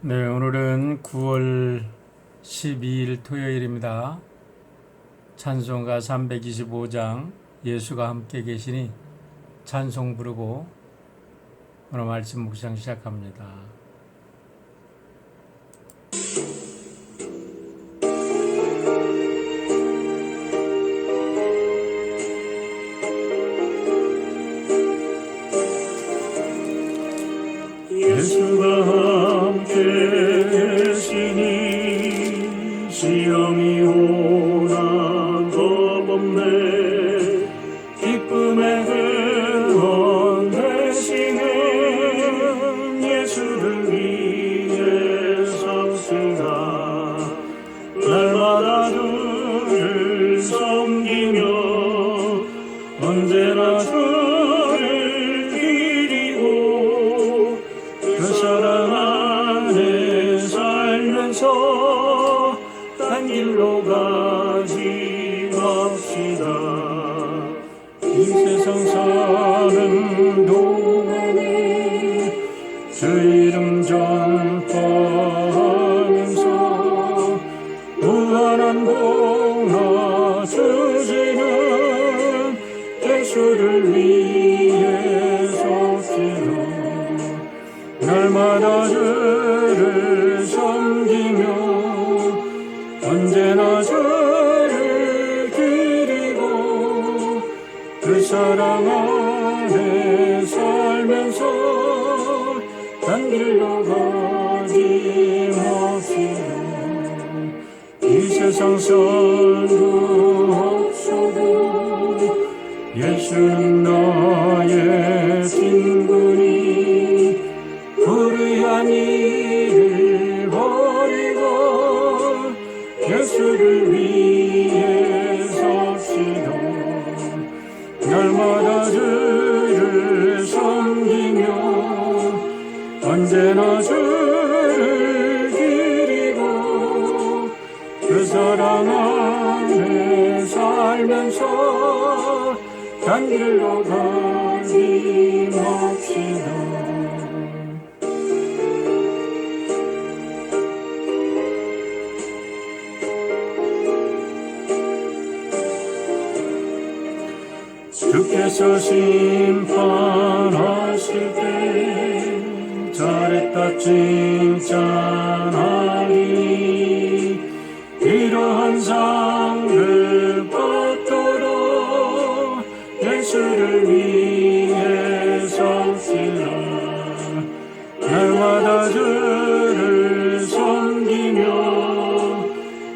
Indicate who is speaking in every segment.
Speaker 1: 네, 오늘은 9월 12일 토요일입니다. 찬송가 325장 예수가 함께 계시니 찬송 부르고 오늘 말씀 묵상 시작합니다. 예수가 함께 계시니 시험이 오나 겁없네. 기쁨의 근원 되시는 예수를 위해 섭시다. 날마다 주를 섬기며 언제나 주를 기리고 그 사랑 안에 살면서 딴 길로 가지 맙시다. 이 세상 사는 동안에 주 이름 전파하면서 무한한 복나 주시는 예수를 위해 섭시다. 날마다 주를 섬기며 언제나 주를 기리고 그 사랑 안에 살면서 딴 길로 가지 맙시다. 이 세상 선두 없어도 예수는 나의 친구니 불의한 일을 버리고 예수를 위해 섭시다. 날마다 주를 섬기며 언제나 주를 기리고 그 사랑 안에 살면서 딴 길로 가지 맙시다. 주께서 심판하실 때 잘했다 칭찬하리. 이러한 상을 받도록 예수를 위해 섭시다. 날마다 주를 섬기며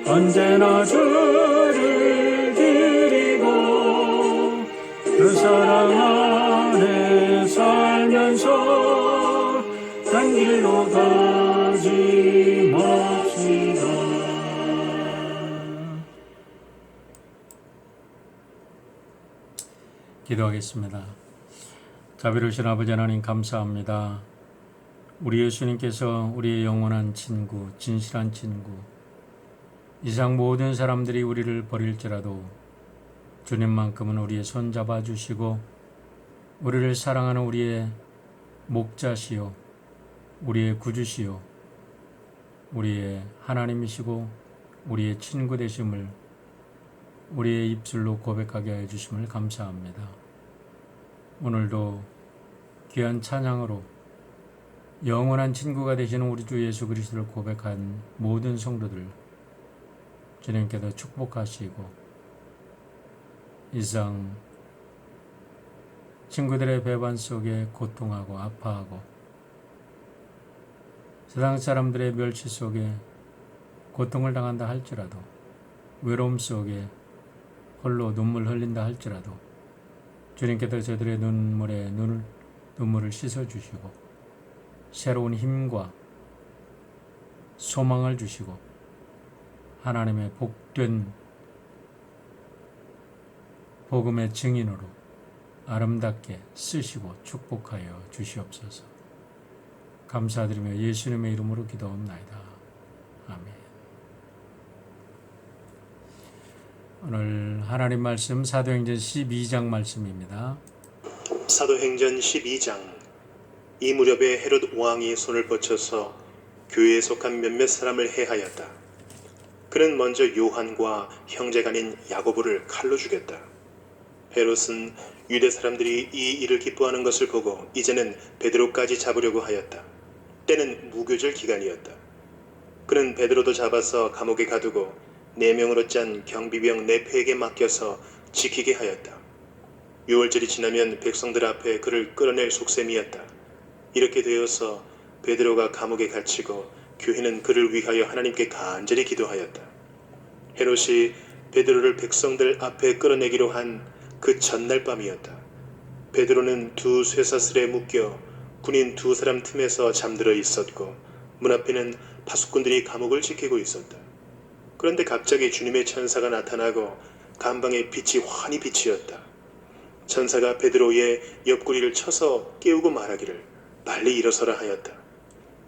Speaker 1: 언제나 주를 기리고 그 사랑 안에 살면서 딴 길로 가지 맙시다. 기도하겠습니다. 자비로우신 아버지 하나님 감사합니다. 우리 예수님께서 우리의 영원한 친구, 진실한 친구, 이상 모든 사람들이 우리를 버릴지라도 주님만큼은 우리의 손 잡아주시고 우리를 사랑하는 우리의 목자시요 우리의 구주시요 우리의 하나님이시고 우리의 친구 되심을 우리의 입술로 고백하게 하여 주심을 감사합니다. 오늘도 귀한 찬양으로 영원한 친구가 되시는 우리 주 예수 그리스도를 고백한 모든 성도들 주님께서 축복하시고 이상 친구들의 배반 속에 고통하고 아파하고 세상 사람들의 멸시 속에 고통을 당한다 할지라도 외로움 속에 홀로 눈물 흘린다 할지라도 주님께서 저들의 눈물을 씻어주시고 새로운 힘과 소망을 주시고 하나님의 복된 복음의 증인으로 아름답게 쓰시고 축복하여 주시옵소서. 감사드리며 예수님의 이름으로 기도합나이다. 아멘. 오늘 하나님 말씀 사도행전 12장 말씀입니다.
Speaker 2: 사도행전 12장. 이 무렵에 헤롯 왕이 손을 뻗쳐서 교회에 속한 몇몇 사람을 해하였다. 그는 먼저 요한과 형제간인 야고보를 칼로 죽였다. 헤롯은 유대 사람들이 이 일을 기뻐하는 것을 보고 이제는 베드로까지 잡으려고 하였다. 때는 무교절 기간이었다. 그는 베드로도 잡아서 감옥에 가두고 4명으로 짠 경비병 4패에게 맡겨서 지키게 하였다. 6월절이 지나면 백성들 앞에 그를 끌어낼 속셈이었다. 이렇게 되어서 베드로가 감옥에 갇히고 교회는 그를 위하여 하나님께 간절히 기도하였다. 헤롯이 베드로를 백성들 앞에 끌어내기로 한 그 전날 밤이었다. 베드로는 두 쇠사슬에 묶여 군인 2사람 틈에서 잠들어 있었고 문 앞에는 파수꾼들이 감옥을 지키고 있었다. 그런데 갑자기 주님의 천사가 나타나고 감방에 빛이 환히 비치었다. 천사가 베드로의 옆구리를 쳐서 깨우고 말하기를 빨리 일어서라 하였다.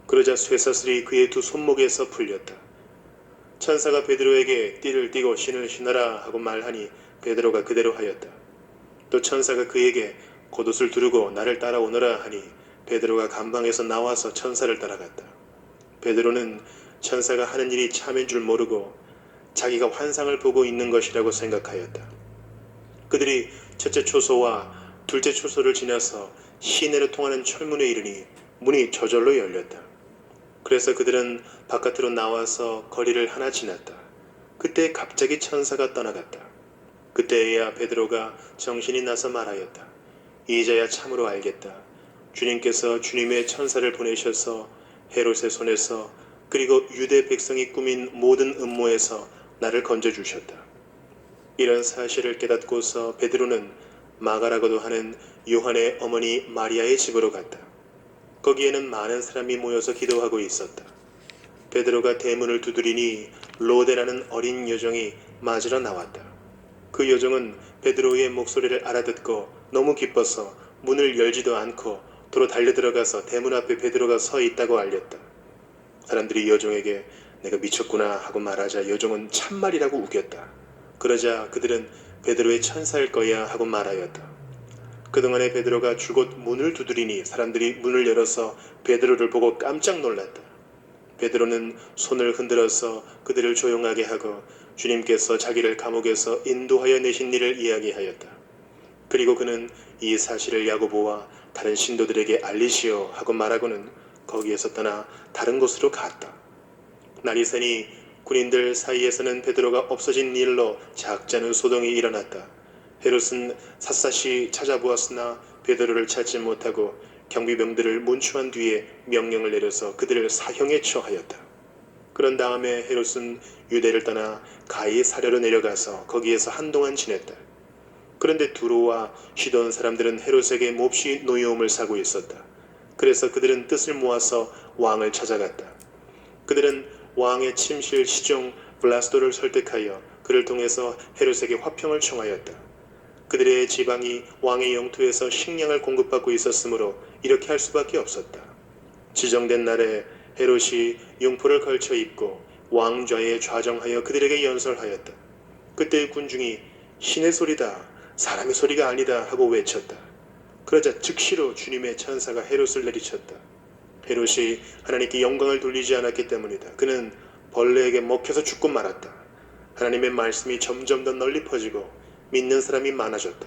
Speaker 2: 그러자 쇠사슬이 그의 2 손목에서 풀렸다. 천사가 베드로에게 띠를 띠고 신을 신어라 하고 말하니 베드로가 그대로 하였다. 또 천사가 그에게 겉옷을 두르고 나를 따라오너라 하니 베드로가 감방에서 나와서 천사를 따라갔다. 베드로는 천사가 하는 일이 참인 줄 모르고 자기가 환상을 보고 있는 것이라고 생각하였다. 그들이 첫째 초소와 둘째 초소를 지나서 시내로 통하는 철문에 이르니 문이 저절로 열렸다. 그래서 그들은 바깥으로 나와서 거리를 하나 지났다. 그때 갑자기 천사가 떠나갔다. 그때에야 베드로가 정신이 나서 말하였다. 이제야 참으로 알겠다. 주님께서 주님의 천사를 보내셔서 헤롯의 손에서 그리고 유대 백성이 꾸민 모든 음모에서 나를 건져주셨다. 이런 사실을 깨닫고서 베드로는 마가라고도 하는 요한의 어머니 마리아의 집으로 갔다. 거기에는 많은 사람이 모여서 기도하고 있었다. 베드로가 대문을 두드리니 로데라는 어린 여종이 맞으러 나왔다. 그 여종은 베드로의 목소리를 알아듣고 너무 기뻐서 문을 열지도 않고 도로 달려들어가서 대문 앞에 베드로가 서 있다고 알렸다. 사람들이 여종에게 내가 미쳤구나 하고 말하자 여종은 참말이라고 우겼다. 그러자 그들은 베드로의 천사일 거야 하고 말하였다. 그동안에 베드로가 줄곧 문을 두드리니 사람들이 문을 열어서 베드로를 보고 깜짝 놀랐다. 베드로는 손을 흔들어서 그들을 조용하게 하고 주님께서 자기를 감옥에서 인도하여 내신 일을 이야기하였다. 그리고 그는 이 사실을 야고보와 다른 신도들에게 알리시오 하고 말하고는 거기에서 떠나 다른 곳으로 갔다. 날이 새니 군인들 사이에서는 베드로가 없어진 일로 작자는 소동이 일어났다. 헤롯은 샅샅이 찾아보았으나 베드로를 찾지 못하고 경비병들을 문추한 뒤에 명령을 내려서 그들을 사형에 처하였다. 그런 다음에 헤롯은 유대를 떠나 가이사랴로 내려가서 거기에서 한동안 지냈다. 그런데 두로와 시돈 사람들은 헤롯에게 몹시 노여움을 사고 있었다. 그래서 그들은 뜻을 모아서 왕을 찾아갔다. 그들은 왕의 침실 시종 블라스도를 설득하여 그를 통해서 헤롯에게 화평을 청하였다. 그들의 지방이 왕의 영토에서 식량을 공급받고 있었으므로 이렇게 할 수밖에 없었다. 지정된 날에 헤롯이 용포를 걸쳐 입고 왕좌에 좌정하여 그들에게 연설하였다. 그때 군중이 신의 소리다, 사람의 소리가 아니다 하고 외쳤다. 그러자 즉시로 주님의 천사가 헤롯을 내리쳤다. 헤롯이 하나님께 영광을 돌리지 않았기 때문이다. 그는 벌레에게 먹혀서 죽고 말았다. 하나님의 말씀이 점점 더 널리 퍼지고 믿는 사람이 많아졌다.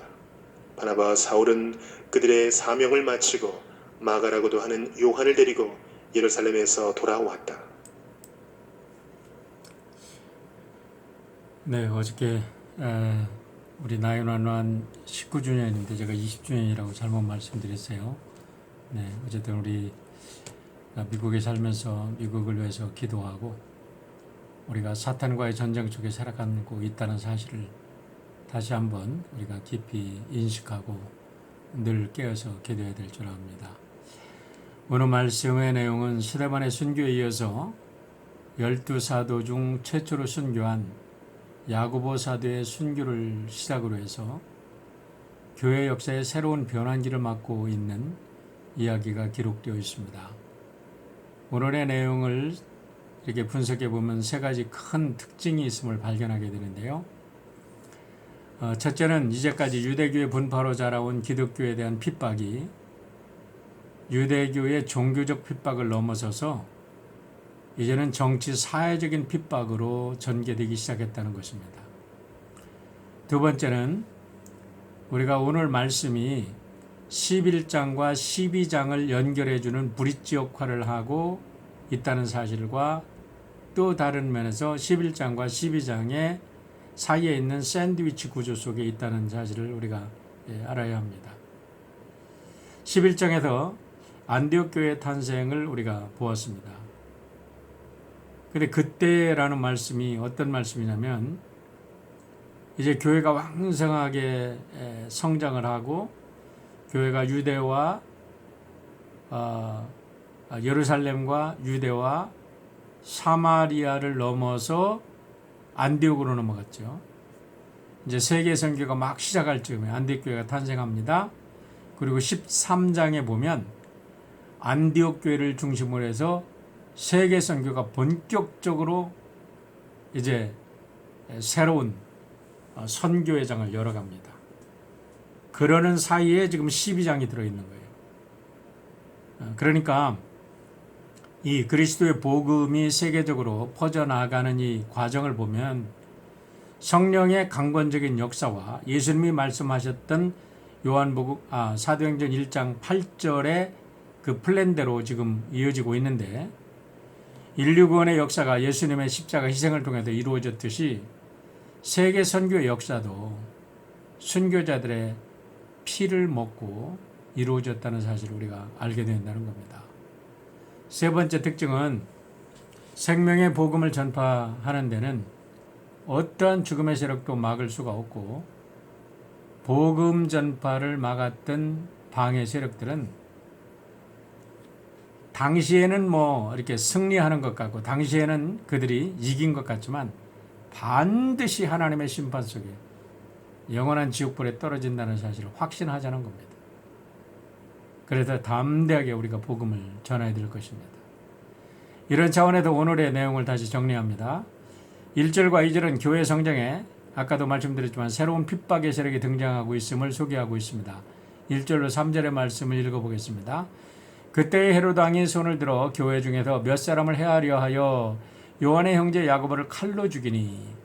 Speaker 2: 바나바와 사울은 그들의 사명을 마치고 마가라고도 하는 요한을 데리고 예루살렘에서 돌아왔다.
Speaker 1: 네, 어저께 우리 나인완완 19주년인데 제가 20주년이라고 잘못 말씀드렸어요. 네, 어쨌든 우리 미국에 살면서 미국을 위해서 기도하고 우리가 사탄과의 전쟁 속에 살아가고 있다는 사실을 다시 한번 우리가 깊이 인식하고 늘 깨어서 기도해야 될 줄 압니다. 오늘 말씀의 내용은 스데반의 순교에 이어서 12사도 중 최초로 순교한 야고보 사도의 순교를 시작으로 해서 교회 역사의 새로운 변환기를 맞고 있는 이야기가 기록되어 있습니다. 오늘의 내용을 이렇게 분석해 보면 3가지 큰 특징이 있음을 발견하게 되는데요. 첫째는 이제까지 유대교의 분파로 자라온 기독교에 대한 핍박이 유대교의 종교적 핍박을 넘어서서 이제는 정치 사회적인 핍박으로 전개되기 시작했다는 것입니다. 두 번째는 우리가 오늘 말씀이 11장과 12장을 연결해주는 브릿지 역할을 하고 있다는 사실과 또 다른 면에서 11장과 12장의 사이에 있는 샌드위치 구조 속에 있다는 사실을 우리가 알아야 합니다. 11장에서 안디옥 교회 탄생을 우리가 보았습니다. 근데 그때라는 말씀이 어떤 말씀이냐면 이제 교회가 왕성하게 성장을 하고 교회가 유대와 예루살렘과 유대와 사마리아를 넘어서 안디옥으로 넘어갔죠. 이제 세계 선교가 막 시작할 즈음에 안디옥 교회가 탄생합니다. 그리고 13장에 보면 안디옥 교회를 중심으로 해서 세계 선교가 본격적으로 이제 새로운 선교회 장을 열어갑니다. 그러는 사이에 지금 12장이 들어있는 거예요. 그러니까 이 그리스도의 복음이 세계적으로 퍼져나가는 이 과정을 보면 성령의 강권적인 역사와 예수님이 말씀하셨던 사도행전 1장 8절의 그 플랜대로 지금 이어지고 있는데 인류 구원의 역사가 예수님의 십자가 희생을 통해서 이루어졌듯이 세계 선교의 역사도 순교자들의 피를 먹고 이루어졌다는 사실을 우리가 알게 된다는 겁니다. 세 번째 특징은 생명의 복음을 전파하는 데는 어떠한 죽음의 세력도 막을 수가 없고 복음 전파를 막았던 방해 세력들은 당시에는 이렇게 승리하는 것 같고 당시에는 그들이 이긴 것 같지만 반드시 하나님의 심판 속에 영원한 지옥불에 떨어진다는 사실을 확신하자는 겁니다. 그래서 담대하게 우리가 복음을 전해야 될 것입니다. 이런 차원에서 오늘의 내용을 다시 정리합니다. 1절과 2절은 교회 성장에 아까도 말씀드렸지만 새로운 핍박의 세력이 등장하고 있음을 소개하고 있습니다. 1절로 3절의 말씀을 읽어보겠습니다. 그때 헤롯 왕이 손을 들어 교회 중에서 몇 사람을 해하려 하여 요한의 형제 야고보를 칼로 죽이니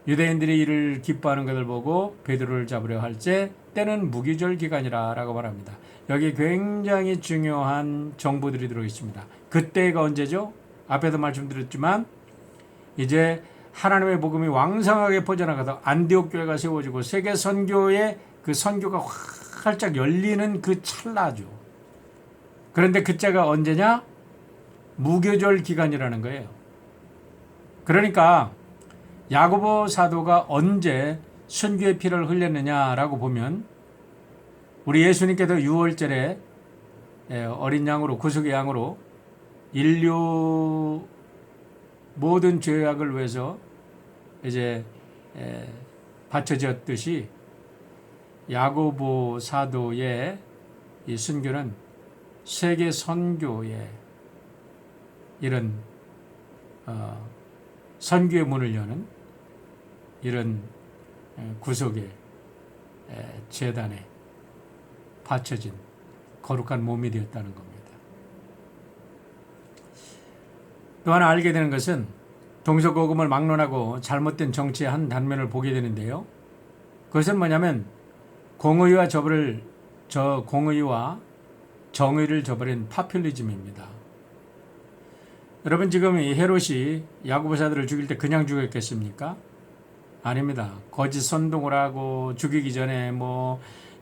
Speaker 1: 유대인들이 이를 기뻐하는 것을 보고 베드로를 잡으려 할때 때는 무기절 기간이라 라고 말합니다. 여기 굉장히 중요한 정보들이 들어있습니다. 그때가 언제죠? 앞에도 말씀드렸지만 이제 하나님의 복음이 왕성하게 퍼져나가서 안디옥 교회가 세워지고 세계 선교의 그 선교가 활짝 열리는 그 찰나죠. 그런데 그때가 언제냐? 무교절 기간이라는 거예요. 그러니까 야고보 사도가 언제 순교의 피를 흘렸느냐라고 보면 우리 예수님께서 6월절에 어린 양으로 구속의 양으로 인류 모든 죄악을 위해서 이제 바쳐졌듯이 야고보 사도의 이 순교는 세계 선교의 이런 선교의 문을 여는 이런 구속의 제단에 바쳐진 거룩한 몸이 되었다는 겁니다. 또 하나 알게 되는 것은 동서고금을 막론하고 잘못된 정치의 한 단면을 보게 되는데요. 그것은 뭐냐면 공의와 정의를 저버린 파퓰리즘입니다. 여러분 지금 이 헤롯이 야고보 사도를 죽일 때 그냥 죽였겠습니까? 아닙니다. 거짓 선동을 하고 죽이기 전에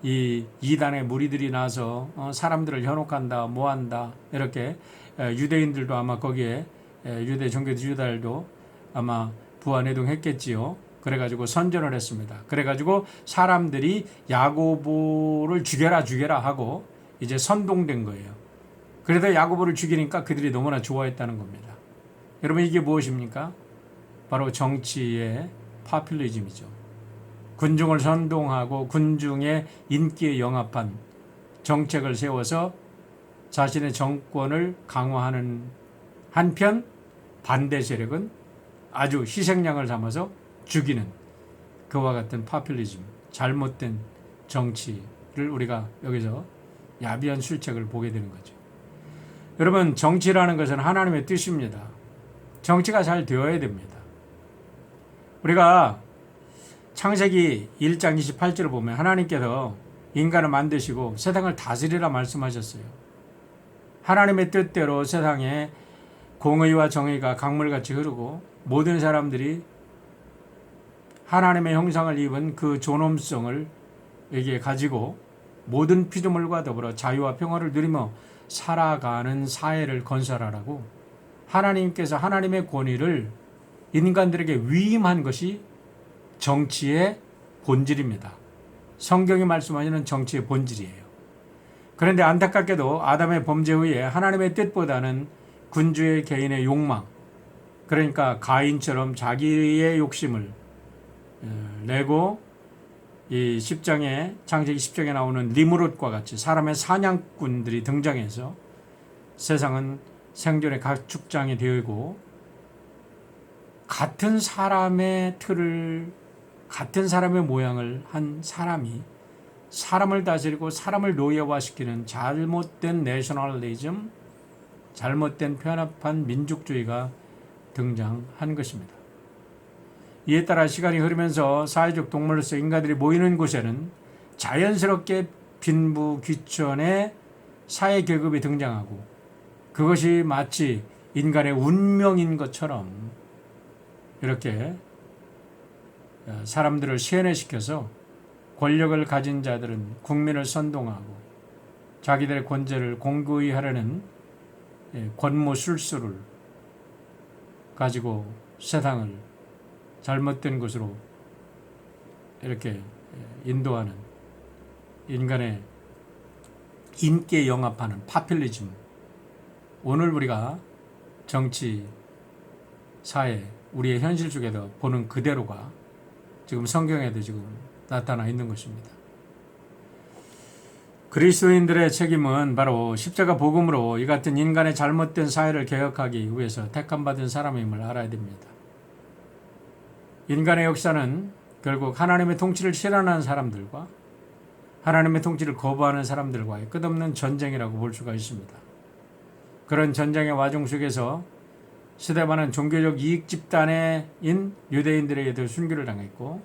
Speaker 1: 이 이단의 무리들이 나서 사람들을 현혹한다, 뭐한다 이렇게 유대인들도 아마 거기에 유대 종교 유다들도 아마 부안해동했겠지요. 그래가지고 선전을 했습니다. 그래가지고 사람들이 야고보를 죽여라 하고 이제 선동된 거예요. 그래서 야고보를 죽이니까 그들이 너무나 좋아했다는 겁니다. 여러분 이게 무엇입니까? 바로 정치의 파퓰리즘이죠. 군중을 선동하고 군중의 인기에 영합한 정책을 세워서 자신의 정권을 강화하는 한편 반대 세력은 아주 희생양을 삼아서 죽이는 그와 같은 파퓰리즘, 잘못된 정치를 우리가 여기서 야비한 실책을 보게 되는 거죠. 여러분 정치라는 것은 하나님의 뜻입니다. 정치가 잘 되어야 됩니다. 우리가 창세기 1장 28절을 보면 하나님께서 인간을 만드시고 세상을 다스리라 말씀하셨어요. 하나님의 뜻대로 세상에 공의와 정의가 강물같이 흐르고 모든 사람들이 하나님의 형상을 입은 그 존엄성을 여기에 가지고 모든 피조물과 더불어 자유와 평화를 누리며 살아가는 사회를 건설하라고 하나님께서 하나님의 권위를 인간들에게 위임한 것이 정치의 본질입니다. 성경이 말씀하시는 정치의 본질이에요. 그런데 안타깝게도 아담의 범죄 후에 하나님의 뜻보다는 군주의 개인의 욕망, 그러니까 가인처럼 자기의 욕심을 내고 이 10장에 창세기 10장에 나오는 니므롯과 같이 사람의 사냥꾼들이 등장해서 세상은 생존의 가축장이 되고 같은 사람의 틀을 같은 사람의 모양을 한 사람이 사람을 다스리고 사람을 노예화시키는 잘못된 내셔널리즘, 잘못된 편협한 민족주의가 등장한 것입니다. 이에 따라 시간이 흐르면서 사회적 동물로서 인간들이 모이는 곳에는 자연스럽게 빈부귀천의 사회 계급이 등장하고 그것이 마치 인간의 운명인 것처럼 이렇게 사람들을 세뇌시켜서 권력을 가진 자들은 국민을 선동하고 자기들의 권세를 공고히 하려는 권모술수를 가지고 세상을 잘못된 곳으로 이렇게 인도하는 인간의 인기에 영합하는 파퓰리즘. 오늘 우리가 정치, 사회, 우리의 현실 속에서 보는 그대로가 지금 성경에도 지금 나타나 있는 것입니다. 그리스도인들의 책임은 바로 십자가 복음으로 이 같은 인간의 잘못된 사회를 개혁하기 위해서 택함받은 사람임을 알아야 됩니다. 인간의 역사는 결국 하나님의 통치를 실현하는 사람들과 하나님의 통치를 거부하는 사람들과의 끝없는 전쟁이라고 볼 수가 있습니다. 그런 전쟁의 와중 속에서 시대반은 종교적 이익 집단인 유대인들에게도 순교를 당했고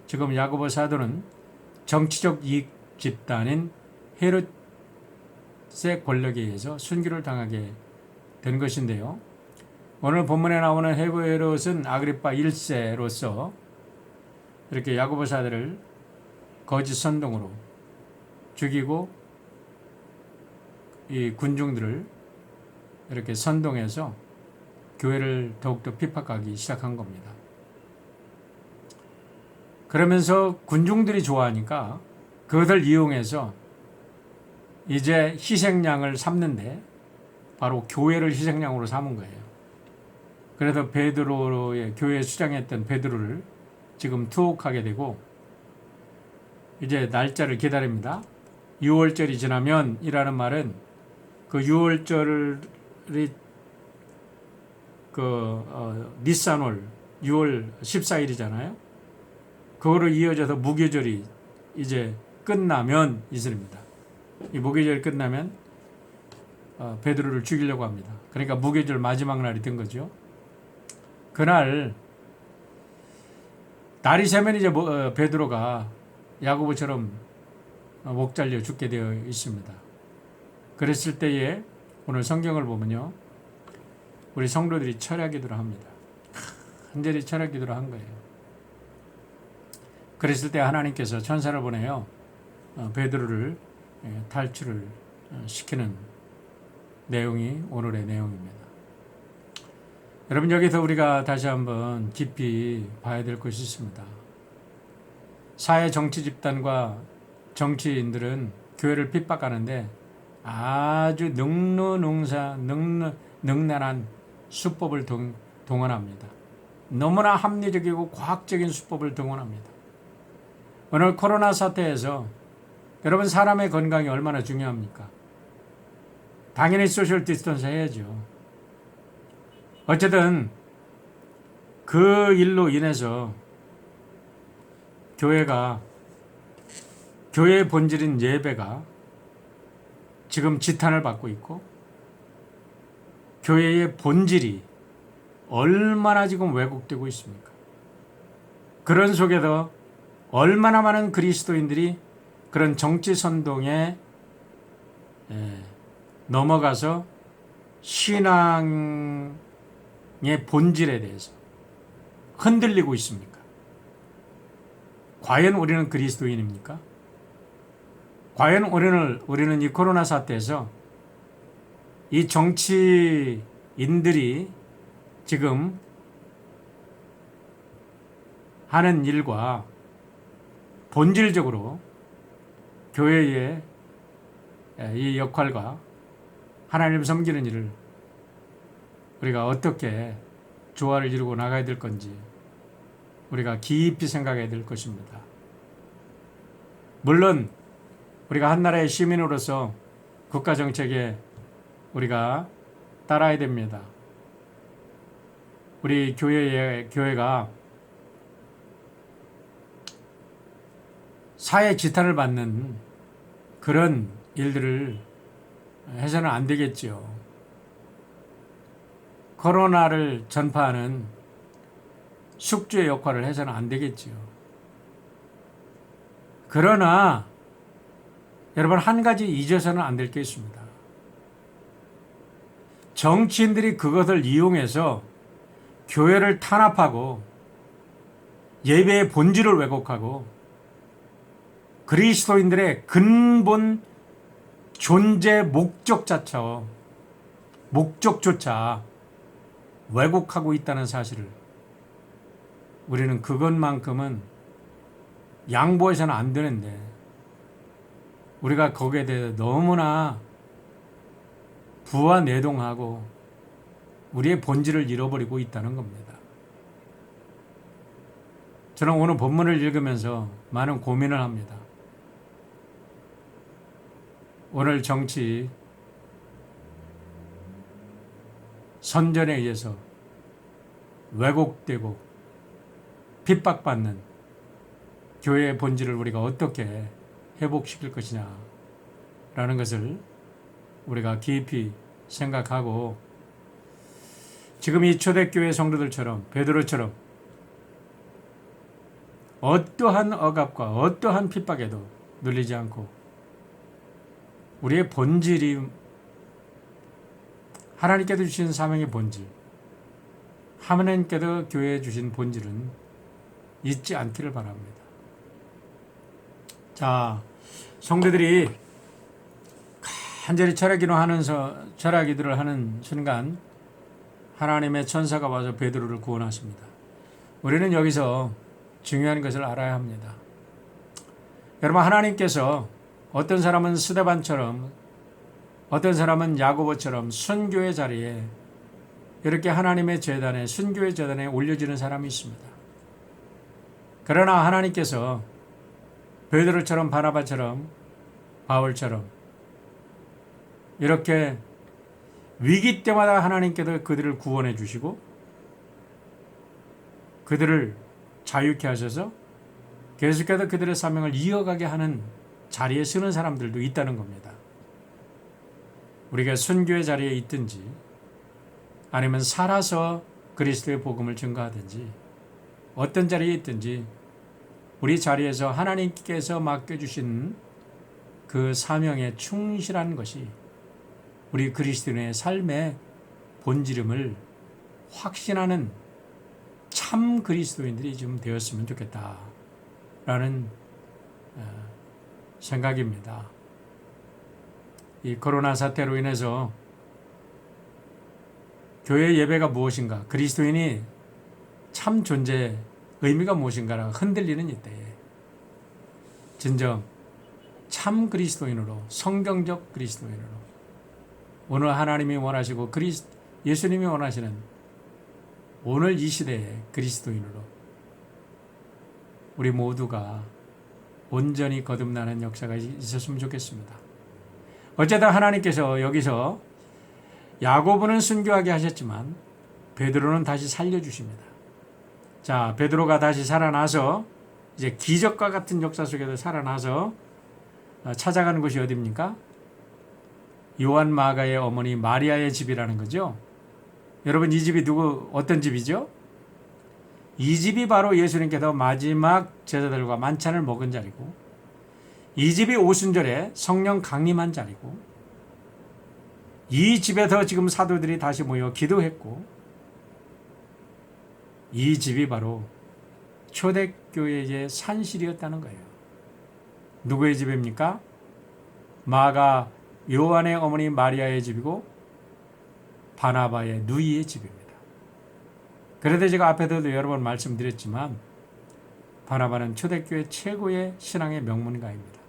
Speaker 1: 지금 야고보 사도는 정치적 이익 집단인 헤롯의 권력에 의해서 순교를 당하게 된 것인데요. 오늘 본문에 나오는 헤롯은 아그리파 1세로서 이렇게 야고보 사도를 거짓 선동으로 죽이고 이 군중들을 이렇게 선동해서 교회를 더욱더 핍박하기 시작한 겁니다. 그러면서 군중들이 좋아하니까 그것을 이용해서 이제 희생양을 삼는데 바로 교회를 희생양으로 삼은 거예요. 그래서 베드로의 교회에 수장했던 베드로를 지금 투옥하게 되고 이제 날짜를 기다립니다. 6월절이 지나면 이라는 말은 그 6월절이 니산월 6월 14일이잖아요. 그거로 이어져서 무교절이 이제 끝나면 이슬입니다. 이 무교절이 끝나면 베드로를 죽이려고 합니다. 그러니까 무교절 마지막 날이 된 거죠. 그날 날이 새면 이제 베드로가 야고보처럼 목 잘려 죽게 되어 있습니다. 그랬을 때에 오늘 성경을 보면요, 우리 성도들이 철야 기도를 합니다. 간절히 철야 기도를 한 거예요. 그랬을 때 하나님께서 천사를 보내요 베드로를 탈출을 시키는 내용이 오늘의 내용입니다. 여러분, 여기서 우리가 다시 한번 깊이 봐야 될 것이 있습니다. 사회 정치 집단과 정치인들은 교회를 핍박하는데 아주 능란한 수법을 동원합니다. 너무나 합리적이고 과학적인 수법을 동원합니다. 오늘 코로나 사태에서 여러분, 사람의 건강이 얼마나 중요합니까? 당연히 소셜 디스턴스 해야죠. 어쨌든 그 일로 인해서 교회의 본질인 예배가 지금 지탄을 받고 있고 교회의 본질이 얼마나 지금 왜곡되고 있습니까? 그런 속에서 얼마나 많은 그리스도인들이 그런 정치 선동에 넘어가서 신앙의 본질에 대해서 흔들리고 있습니까? 과연 우리는 그리스도인입니까? 과연 우리는 이 코로나 사태에서 이 정치인들이 지금 하는 일과 본질적으로 교회의 이 역할과 하나님 섬기는 일을 우리가 어떻게 조화를 이루고 나가야 될 건지 우리가 깊이 생각해야 될 것입니다. 물론 우리가 한 나라의 시민으로서 국가 정책에 우리가 따라야 됩니다. 우리 교회가 사회 지탄을 받는 그런 일들을 해서는 안 되겠지요. 코로나를 전파하는 숙주의 역할을 해서는 안 되겠지요. 그러나 여러분, 한 가지 잊어서는 안 될 게 있습니다. 정치인들이 그것을 이용해서 교회를 탄압하고 예배의 본질을 왜곡하고 그리스도인들의 근본 존재 목적조차 왜곡하고 있다는 사실을 우리는 그것만큼은 양보해서는 안 되는데 우리가 거기에 대해서 너무나 부하내동하고 우리의 본질을 잃어버리고 있다는 겁니다. 저는 오늘 본문을 읽으면서 많은 고민을 합니다. 오늘 정치 선전에 의해서 왜곡되고 핍박받는 교회의 본질을 우리가 어떻게 회복시킬 것이냐라는 것을 우리가 깊이 생각하고 지금 이 초대교회 성도들처럼 베드로처럼 어떠한 억압과 어떠한 핍박에도 눌리지 않고 우리의 본질이 하나님께서 주신 사명의 본질, 하나님께서 교회에 주신 본질은 잊지 않기를 바랍니다. 자, 성도들이 간절히 철학기도를 하는 순간 하나님의 천사가 와서 베드로를 구원하십니다. 우리는 여기서 중요한 것을 알아야 합니다. 여러분, 하나님께서 어떤 사람은 스데반처럼 어떤 사람은 야고보처럼 순교의 자리에 이렇게 하나님의 제단에 순교의 제단에 올려지는 사람이 있습니다. 그러나 하나님께서 베드로처럼 바나바처럼 바울처럼 이렇게 위기 때마다 하나님께서 그들을 구원해 주시고 그들을 자유케 하셔서 계속해서 그들의 사명을 이어가게 하는 자리에 서는 사람들도 있다는 겁니다. 우리가 순교의 자리에 있든지 아니면 살아서 그리스도의 복음을 증거하든지 어떤 자리에 있든지 우리 자리에서 하나님께서 맡겨주신 그 사명에 충실한 것이 우리 그리스도인의 삶의 본질임을 확신하는 참 그리스도인들이 좀 되었으면 좋겠다라는 생각입니다. 이 코로나 사태로 인해서 교회 예배가 무엇인가, 그리스도인이 참 존재의 의미가 무엇인가가 흔들리는 이때에 진정 참 그리스도인으로, 성경적 그리스도인으로 오늘 하나님이 원하시고 예수님이 원하시는 오늘 이 시대의 그리스도인으로 우리 모두가 온전히 거듭나는 역사가 있었으면 좋겠습니다. 어쨌든 하나님께서 여기서 야고보는 순교하게 하셨지만 베드로는 다시 살려주십니다. 자, 베드로가 다시 살아나서 이제 기적과 같은 역사 속에서 살아나서 찾아가는 곳이 어디입니까? 요한 마가의 어머니 마리아의 집이라는 거죠. 여러분 이 집이 어떤 집이죠? 이 집이 바로 예수님께서 마지막 제자들과 만찬을 먹은 자리고, 이 집이 오순절에 성령 강림한 자리고, 이 집에서 지금 사도들이 다시 모여 기도했고, 이 집이 바로 초대교회의 산실이었다는 거예요. 누구의 집입니까? 마가 요한의 어머니 마리아의 집이고 바나바의 누이의 집입니다. 그래도 제가 앞에도 여러 번 말씀드렸지만 바나바는 초대교회 최고의 신앙의 명문가입니다.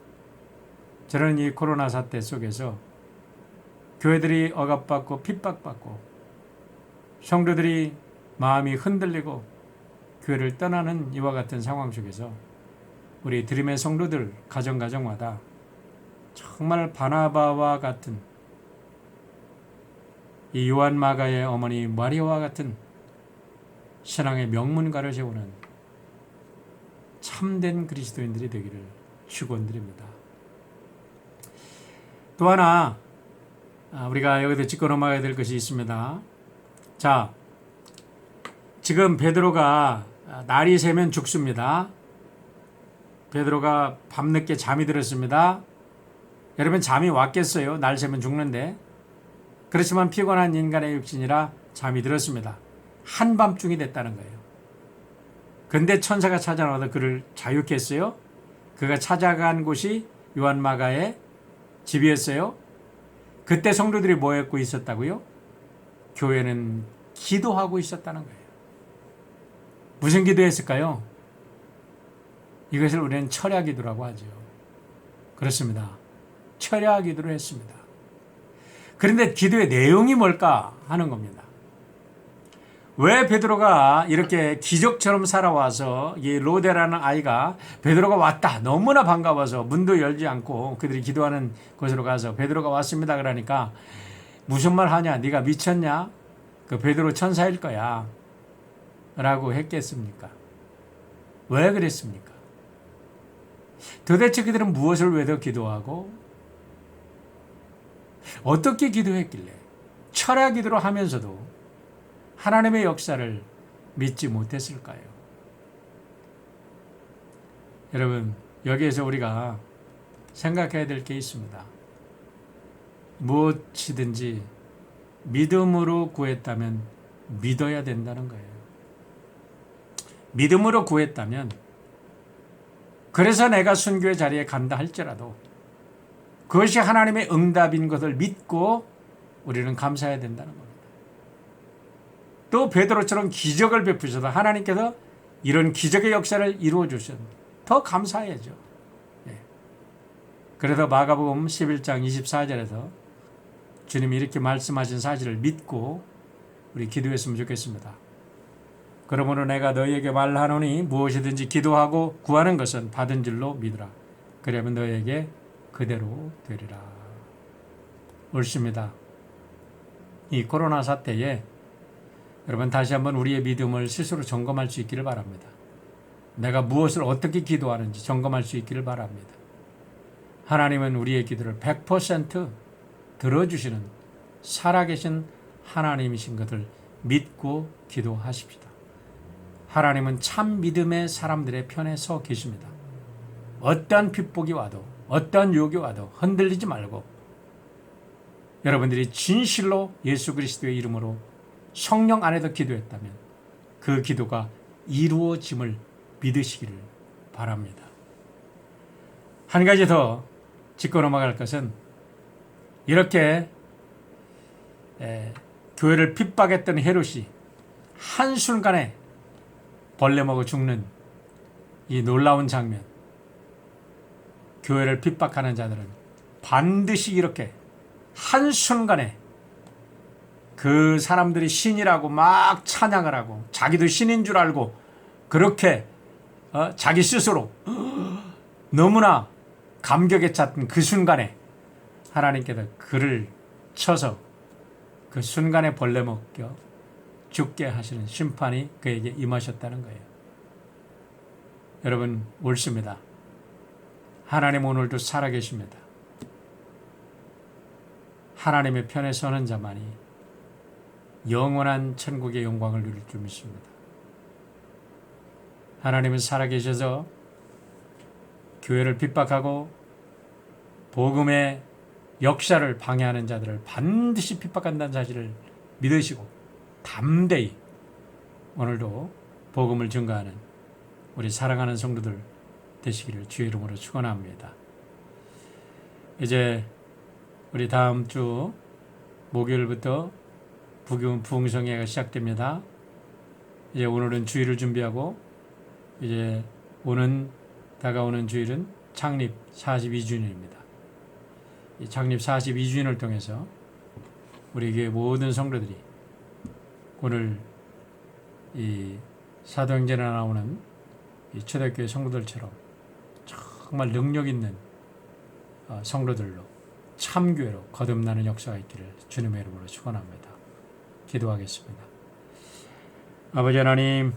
Speaker 1: 저는 이 코로나 사태 속에서 교회들이 억압받고 핍박받고 성도들이 마음이 흔들리고 교회를 떠나는 이와 같은 상황 속에서 우리 드림의 성도들 가정마다 정말 바나바와 같은 이 요한 마가의 어머니 마리아와 같은 신앙의 명문가를 세우는 참된 그리스도인들이 되기를 축원드립니다. 또 하나 우리가 여기서 짚고 넘어가야 될 것이 있습니다. 자, 지금 베드로가 날이 새면 죽습니다. 베드로가 밤늦게 잠이 들었습니다. 여러분 잠이 왔겠어요? 날 새면 죽는데. 그렇지만 피곤한 인간의 육신이라 잠이 들었습니다. 한밤중이 됐다는 거예요. 근데 천사가 찾아나와서 그를 자유케 했어요. 그가 찾아간 곳이 요한마가의 집이었어요. 그때 성도들이 뭐 했고 있었다고요? 교회는 기도하고 있었다는 거예요. 무슨 기도했을까요? 이것을 우리는 철야 기도라고 하죠. 그렇습니다. 철야 기도를 했습니다. 그런데 기도의 내용이 뭘까 하는 겁니다. 왜 베드로가 이렇게 기적처럼 살아와서 이 로데라는 아이가 베드로가 왔다 너무나 반가워서 문도 열지 않고 그들이 기도하는 곳으로 가서 베드로가 왔습니다 그러니까 무슨 말 하냐, 네가 미쳤냐, 그 베드로 천사일 거야 라고 했겠습니까? 왜 그랬습니까? 도대체 그들은 무엇을 왜 더 기도하고 어떻게 기도했길래 철야 기도를 하면서도 하나님의 역사를 믿지 못했을까요? 여러분, 여기에서 우리가 생각해야 될 게 있습니다. 무엇이든지 믿음으로 구했다면 믿어야 된다는 거예요. 믿음으로 구했다면, 그래서 내가 순교의 자리에 간다 할지라도 그것이 하나님의 응답인 것을 믿고 우리는 감사해야 된다는 겁니다. 또 베드로처럼 기적을 베푸셔서 하나님께서 이런 기적의 역사를 이루어 주셔서 더 감사해야죠. 예. 그래서 마가복음 11장 24절에서 주님이 이렇게 말씀하신 사실을 믿고 우리 기도했으면 좋겠습니다. 그러므로 내가 너희에게 말하노니 무엇이든지 기도하고 구하는 것은 받은 줄로 믿으라. 그러면 너희에게 그대로 되리라. 옳습니다. 이 코로나 사태에 여러분 다시 한번 우리의 믿음을 스스로 점검할 수 있기를 바랍니다. 내가 무엇을 어떻게 기도하는지 점검할 수 있기를 바랍니다. 하나님은 우리의 기도를 100% 들어주시는 살아계신 하나님이신 것을 믿고 기도하십시다. 하나님은 참 믿음의 사람들의 편에 서 계십니다. 어떠한 핍박이 와도 어떠한 유혹이 와도 흔들리지 말고 여러분들이 진실로 예수 그리스도의 이름으로 성령 안에서 기도했다면 그 기도가 이루어짐을 믿으시기를 바랍니다. 한 가지 더 짚고 넘어갈 것은 이렇게 교회를 핍박했던 헤롯이 한순간에 벌레 먹어 죽는 이 놀라운 장면, 교회를 핍박하는 자들은 반드시 이렇게 한순간에 그 사람들이 신이라고 막 찬양을 하고 자기도 신인 줄 알고 그렇게 자기 스스로 너무나 감격에 찼던 그 순간에 하나님께서 그를 쳐서 그 순간에 벌레 먹겨 죽게 하시는 심판이 그에게 임하셨다는 거예요. 여러분 옳습니다. 하나님 오늘도 살아계십니다. 하나님의 편에 서는 자만이 영원한 천국의 영광을 누릴 줄 믿습니다. 하나님은 살아계셔서 교회를 핍박하고 복음의 역사를 방해하는 자들을 반드시 핍박한다는 사실을 믿으시고 담대히 오늘도 복음을 증거하는 우리 사랑하는 성도들 되시기를 주의 이름으로 축원합니다. 이제 우리 다음 주 목요일부터 부흥성회가 시작됩니다. 이제 오늘은 주일을 준비하고 이제 다가오는 주일은 창립 42주년입니다. 이 창립 42주년을 통해서 우리 교회 모든 성도들이 오늘 이 사도행전에 나오는 이 초대교회 성도들처럼 정말 능력 있는 성도들로 참교회로 거듭나는 역사가 있기를 주님의 이름으로 축원합니다. 기도하겠습니다. 아버지 하나님,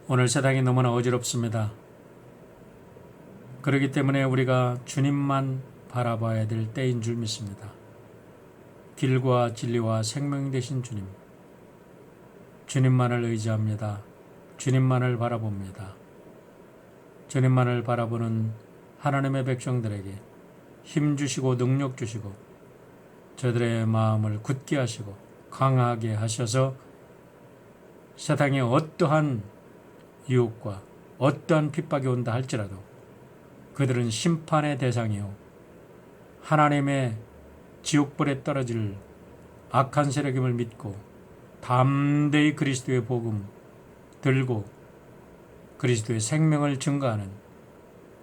Speaker 1: 오늘 세상이 너무나 어지럽습니다. 그렇기 때문에 우리가 주님만 바라봐야 될 때인 줄 믿습니다. 길과 진리와 생명 되신 주님, 주님만을 의지합니다. 주님만을 바라봅니다. 주님만을 바라보는 하나님의 백성들에게 힘 주시고 능력 주시고 저들의 마음을 굳게 하시고 강하게 하셔서 세상에 어떠한 유혹과 어떠한 핍박이 온다 할지라도 그들은 심판의 대상이요 하나님의 지옥불에 떨어질 악한 세력임을 믿고 담대히 그리스도의 복음 들고 그리스도의 생명을 증거하는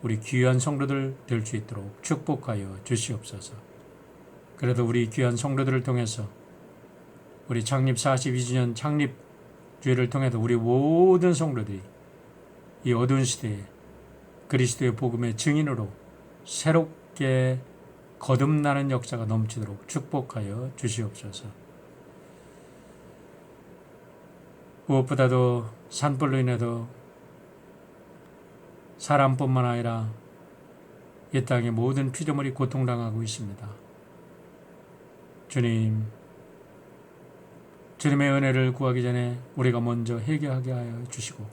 Speaker 1: 우리 귀한 성도들 될 수 있도록 축복하여 주시옵소서. 그래도 우리 귀한 성도들을 통해서 우리 창립 42주년 창립주의를 통해서 우리 모든 성도들이 이 어두운 시대에 그리스도의 복음의 증인으로 새롭게 거듭나는 역사가 넘치도록 축복하여 주시옵소서. 무엇보다도 산불로 인해도 사람뿐만 아니라 이 땅의 모든 피조물이 고통당하고 있습니다. 주님, 주님의 은혜를 구하기 전에 우리가 먼저 회개하게 하여 주시고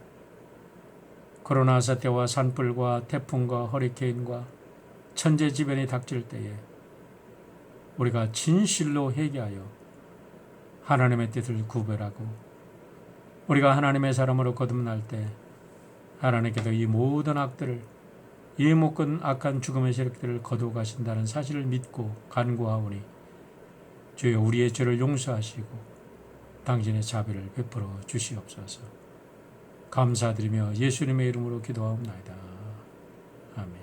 Speaker 1: 코로나 사태와 산불과 태풍과 허리케인과 천재지변이 닥칠 때에 우리가 진실로 회개하여 하나님의 뜻을 구별하고 우리가 하나님의 사람으로 거듭날 때 하나님께서 이 모든 악들을 이 모든 악한 죽음의 세력들을 거두어 가신다는 사실을 믿고 간구하오니 주여 우리의 죄를 용서하시고 당신의 자비를 베풀어 주시옵소서. 감사드리며 예수님의 이름으로 기도하옵나이다. 아멘.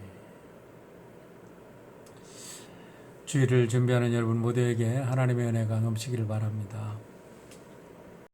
Speaker 1: 주일을 준비하는 여러분 모두에게 하나님의 은혜가 넘치기를 바랍니다.